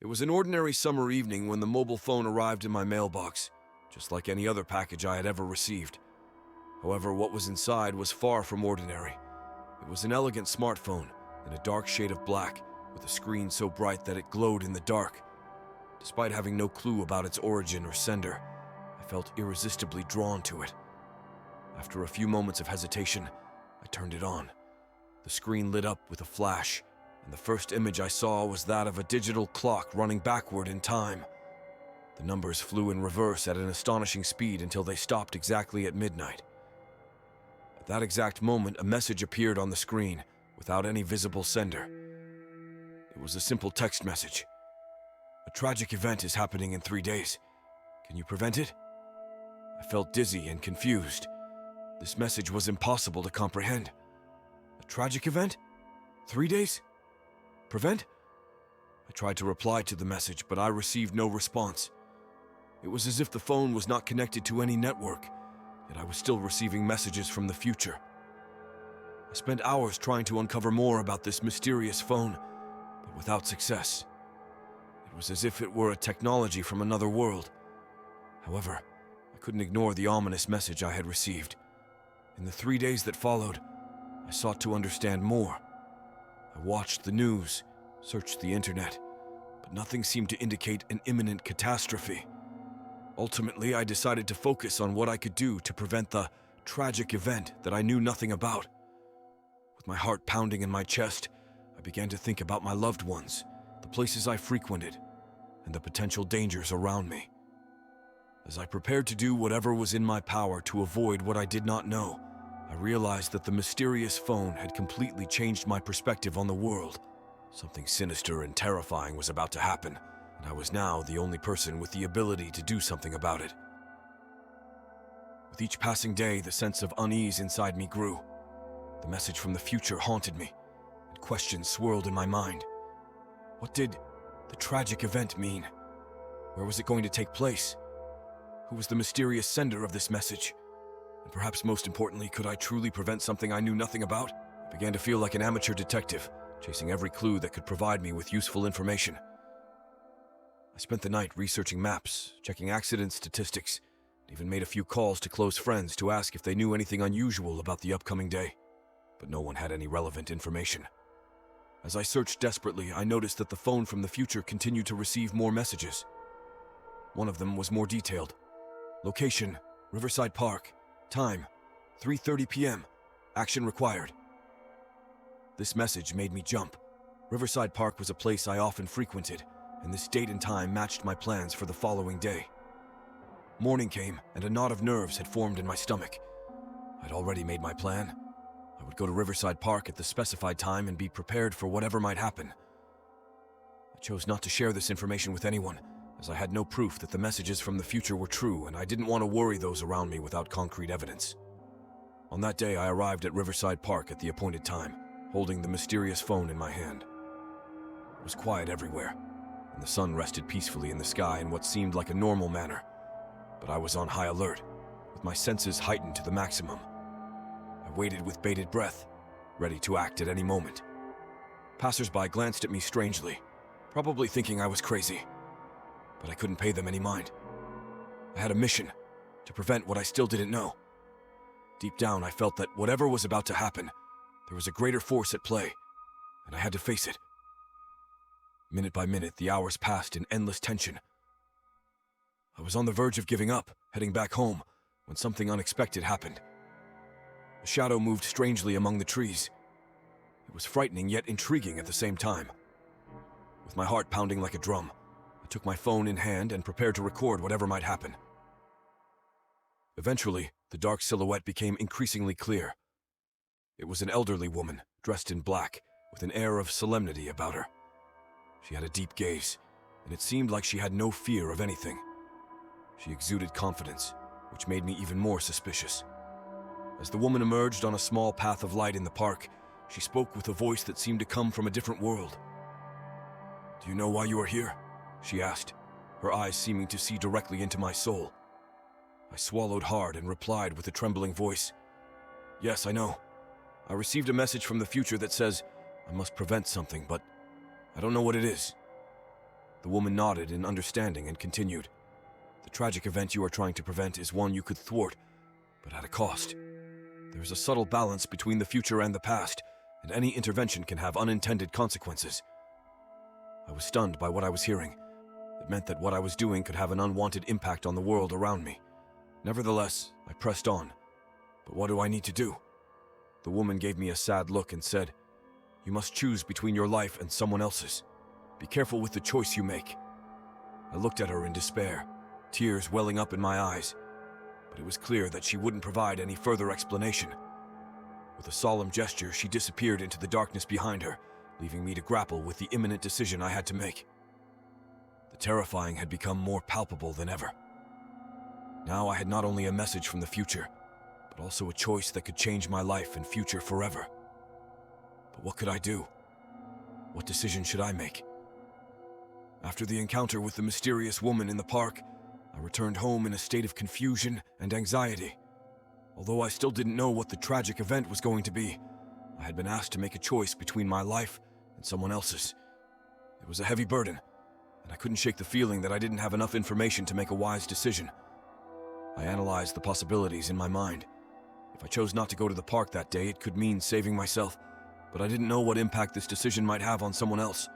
It was an ordinary summer evening when the mobile phone arrived in my mailbox, just like any other package I had ever received. However, what was inside was far from ordinary. It was an elegant smartphone in a dark shade of black, with a screen so bright that it glowed in the dark. Despite having no clue about its origin or sender, I felt irresistibly drawn to it. After a few moments of hesitation, I turned it on. The screen lit up with a flash, and the first image I saw was that of a digital clock running backward in time. The numbers flew in reverse at an astonishing speed until they stopped exactly at midnight. At that exact moment, a message appeared on the screen, without any visible sender. It was a simple text message. "A tragic event is happening in 3 days. Can you prevent it?" I felt dizzy and confused. This message was impossible to comprehend. A tragic event? 3 days? Prevent? I tried to reply to the message, but I received no response. It was as if the phone was not connected to any network, yet I was still receiving messages from the future. I spent hours trying to uncover more about this mysterious phone, but without success. It was as if it were a technology from another world. However, I couldn't ignore the ominous message I had received. In the 3 days that followed, I sought to understand more. I watched the news, searched the internet, but nothing seemed to indicate an imminent catastrophe. Ultimately, I decided to focus on what I could do to prevent the tragic event that I knew nothing about. With my heart pounding in my chest, I began to think about my loved ones, the places I frequented, and the potential dangers around me. As I prepared to do whatever was in my power to avoid what I did not know, I realized that the mysterious phone had completely changed my perspective on the world. Something sinister and terrifying was about to happen, and I was now the only person with the ability to do something about it. With each passing day, the sense of unease inside me grew. The message from the future haunted me, and questions swirled in my mind. What did the tragic event mean? Where was it going to take place? Who was the mysterious sender of this message? And perhaps most importantly, could I truly prevent something I knew nothing about? I began to feel like an amateur detective, chasing every clue that could provide me with useful information. I spent the night researching maps, checking accident statistics, and even made a few calls to close friends to ask if they knew anything unusual about the upcoming day. But no one had any relevant information. As I searched desperately, I noticed that the phone from the future continued to receive more messages. One of them was more detailed. Location, Riverside Park. Time, 3:30 p.m. Action required. This message made me jump. Riverside Park was a place I often frequented, and this date and time matched my plans for the following day. Morning came, and a knot of nerves had formed in my stomach. I'd already made my plan. I would go to Riverside Park at the specified time and be prepared for whatever might happen. I chose not to share this information with anyone, as I had no proof that the messages from the future were true, and I didn't want to worry those around me without concrete evidence. On that day, I arrived at Riverside Park at the appointed time, holding the mysterious phone in my hand. It was quiet everywhere, and the sun rested peacefully in the sky in what seemed like a normal manner. But I was on high alert, with my senses heightened to the maximum. I waited with bated breath, ready to act at any moment. Passers-by glanced at me strangely, probably thinking I was crazy. But I couldn't pay them any mind. I had a mission, to prevent what I still didn't know. Deep down, I felt that whatever was about to happen, there was a greater force at play, and I had to face it. Minute by minute, the hours passed in endless tension. I was on the verge of giving up, heading back home, when something unexpected happened. A shadow moved strangely among the trees. It was frightening yet intriguing at the same time. With my heart pounding like a drum, I took my phone in hand and prepared to record whatever might happen. Eventually, the dark silhouette became increasingly clear. It was an elderly woman, dressed in black, with an air of solemnity about her. She had a deep gaze, and it seemed like she had no fear of anything. She exuded confidence, which made me even more suspicious. As the woman emerged on a small path of light in the park, she spoke with a voice that seemed to come from a different world. "Do you know why you are here?" she asked, her eyes seeming to see directly into my soul. I swallowed hard and replied with a trembling voice, "Yes, I know. I received a message from the future that says I must prevent something, but I don't know what it is." The woman nodded in understanding and continued. The tragic event you are trying to prevent is one you could thwart, but at a cost. There is a subtle balance between the future and the past, and any intervention can have unintended consequences. I was stunned by what I was hearing. It meant that what I was doing could have an unwanted impact on the world around me. Nevertheless, I pressed on. But what do I need to do? The woman gave me a sad look and said, "You must choose between your life and someone else's. Be careful with the choice you make." I looked at her in despair, tears welling up in my eyes, but it was clear that she wouldn't provide any further explanation. With a solemn gesture, she disappeared into the darkness behind her, leaving me to grapple with the imminent decision I had to make. The terrifying had become more palpable than ever. Now I had not only a message from the future, but also a choice that could change my life and future forever. But what could I do? What decision should I make? After the encounter with the mysterious woman in the park, I returned home in a state of confusion and anxiety. Although I still didn't know what the tragic event was going to be, I had been asked to make a choice between my life and someone else's. It was a heavy burden, and I couldn't shake the feeling that I didn't have enough information to make a wise decision. I analyzed the possibilities in my mind. If I chose not to go to the park that day, it could mean saving myself, but I didn't know what impact this decision might have on someone else.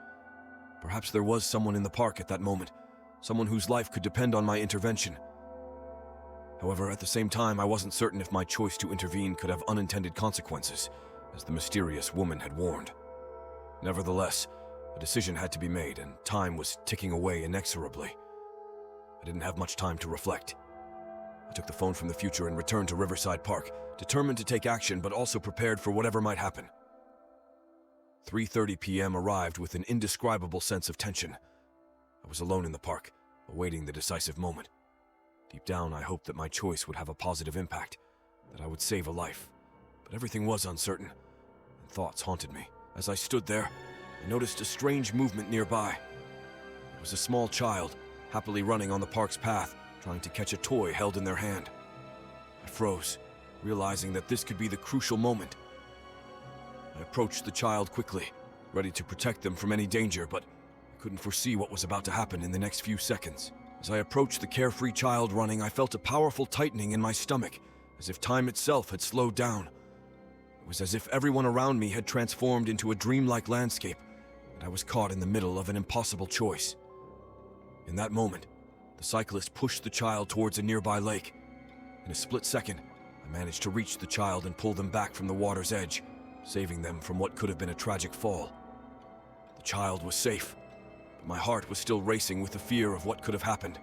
Perhaps there was someone in the park at that moment, someone whose life could depend on my intervention. However, at the same time, I wasn't certain if my choice to intervene could have unintended consequences, as the mysterious woman had warned. Nevertheless, a decision had to be made, and time was ticking away inexorably. I didn't have much time to reflect. I took the phone from the future and returned to Riverside Park, determined to take action but also prepared for whatever might happen. 3:30 p.m. arrived with an indescribable sense of tension. I was alone in the park, awaiting the decisive moment. Deep down, I hoped that my choice would have a positive impact, that I would save a life. But everything was uncertain, and thoughts haunted me. As I stood there, I noticed a strange movement nearby. It was a small child, happily running on the park's path, trying to catch a toy held in their hand. I froze, realizing that this could be the crucial moment. I approached the child quickly, ready to protect them from any danger, but I couldn't foresee what was about to happen in the next few seconds. As I approached the carefree child running, I felt a powerful tightening in my stomach, as if time itself had slowed down. It was as if everyone around me had transformed into a dreamlike landscape, and I was caught in the middle of an impossible choice. In that moment, the cyclist pushed the child towards a nearby lake. In a split second, I managed to reach the child and pull them back from the water's edge, saving them from what could have been a tragic fall. The child was safe, but my heart was still racing with the fear of what could have happened.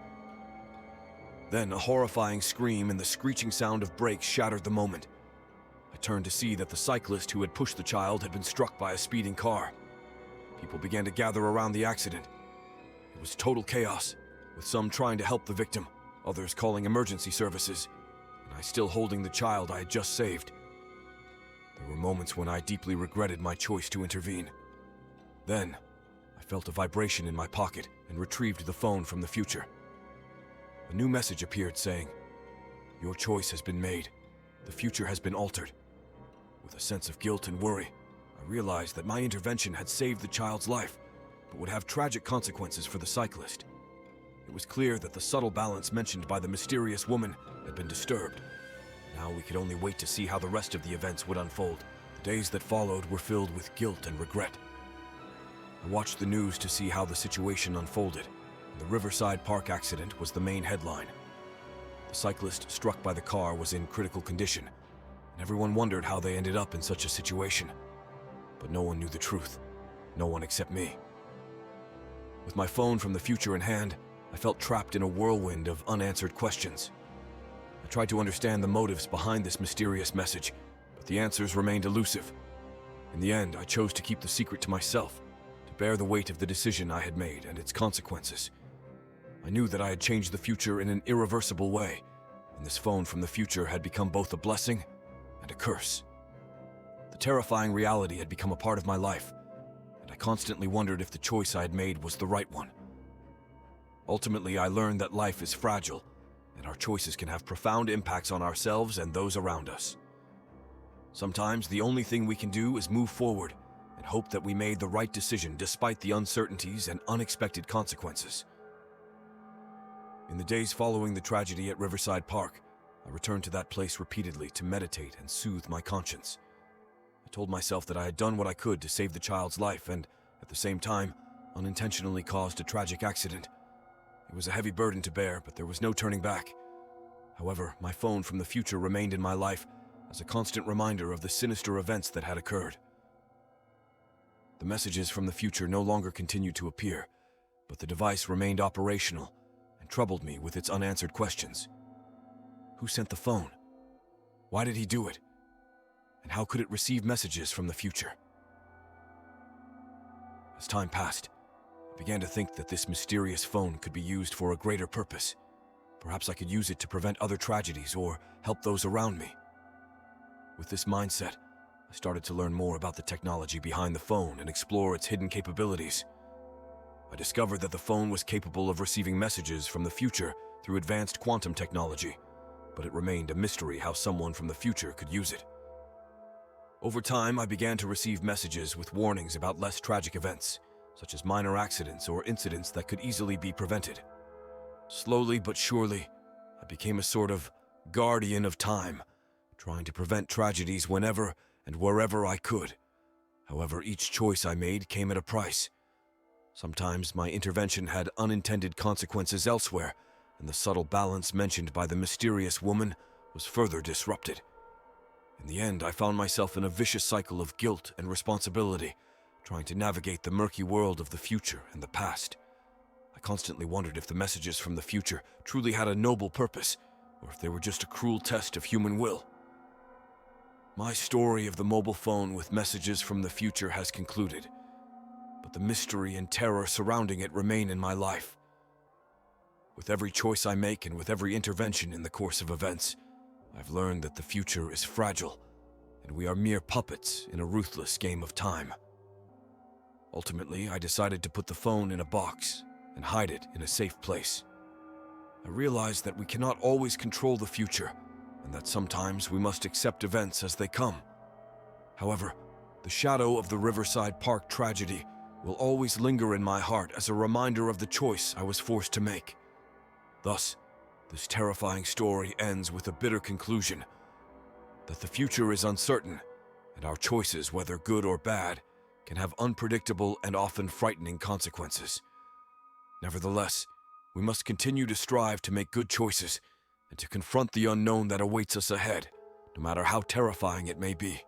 Then a horrifying scream and the screeching sound of brakes shattered the moment. I turned to see that the cyclist who had pushed the child had been struck by a speeding car. People began to gather around the accident. It was total chaos, with some trying to help the victim, others calling emergency services, and I still holding the child I had just saved. There were moments when I deeply regretted my choice to intervene. Then, I felt a vibration in my pocket and retrieved the phone from the future. A new message appeared saying, "Your choice has been made. The future has been altered." With a sense of guilt and worry, I realized that my intervention had saved the child's life, but would have tragic consequences for the cyclist. It was clear that the subtle balance mentioned by the mysterious woman had been disturbed. Now we could only wait to see how the rest of the events would unfold. The days that followed were filled with guilt and regret. I watched the news to see how the situation unfolded, and the Riverside Park accident was the main headline. The cyclist struck by the car was in critical condition, and everyone wondered how they ended up in such a situation. But no one knew the truth. No one except me. With my phone from the future in hand, I felt trapped in a whirlwind of unanswered questions. I tried to understand the motives behind this mysterious message, but the answers remained elusive. In the end, I chose to keep the secret to myself, to bear the weight of the decision I had made and its consequences. I knew that I had changed the future in an irreversible way, and this phone from the future had become both a blessing and a curse. The terrifying reality had become a part of my life, and I constantly wondered if the choice I had made was the right one. Ultimately, I learned that life is fragile, and our choices can have profound impacts on ourselves and those around us. Sometimes the only thing we can do is move forward and and hoped that we made the right decision despite the uncertainties and unexpected consequences. In the days following the tragedy at Riverside Park, I returned to that place repeatedly to meditate and soothe my conscience. I told myself that I had done what I could to save the child's life and, at the same time, unintentionally caused a tragic accident. It was a heavy burden to bear, but there was no turning back. However, my phone from the future remained in my life as a constant reminder of the sinister events that had occurred. The messages from the future no longer continued to appear, but the device remained operational and troubled me with its unanswered questions. Who sent the phone? Why did he do it? And how could it receive messages from the future? As time passed, I began to think that this mysterious phone could be used for a greater purpose. Perhaps I could use it to prevent other tragedies or help those around me. With this mindset, I started to learn more about the technology behind the phone and explore its hidden capabilities. I discovered that the phone was capable of receiving messages from the future through advanced quantum technology, but it remained a mystery how someone from the future could use it. Over time, I began to receive messages with warnings about less tragic events, such as minor accidents or incidents that could easily be prevented. Slowly but surely, I became a sort of guardian of time, trying to prevent tragedies whenever and wherever I could. However, each choice I made came at a price. Sometimes my intervention had unintended consequences elsewhere, and the subtle balance mentioned by the mysterious woman was further disrupted. In the end, I found myself in a vicious cycle of guilt and responsibility, trying to navigate the murky world of the future and the past. I constantly wondered if the messages from the future truly had a noble purpose, or if they were just a cruel test of human will. My story of the mobile phone with messages from the future has concluded, but the mystery and terror surrounding it remain in my life. With every choice I make and with every intervention in the course of events, I've learned that the future is fragile, and we are mere puppets in a ruthless game of time. Ultimately, I decided to put the phone in a box and hide it in a safe place. I realized that we cannot always control the future, and that sometimes we must accept events as they come. However, the shadow of the Riverside Park tragedy will always linger in my heart as a reminder of the choice I was forced to make. Thus, this terrifying story ends with a bitter conclusion, that the future is uncertain, and our choices, whether good or bad, can have unpredictable and often frightening consequences. Nevertheless, we must continue to strive to make good choices and to confront the unknown that awaits us ahead, no matter how terrifying it may be.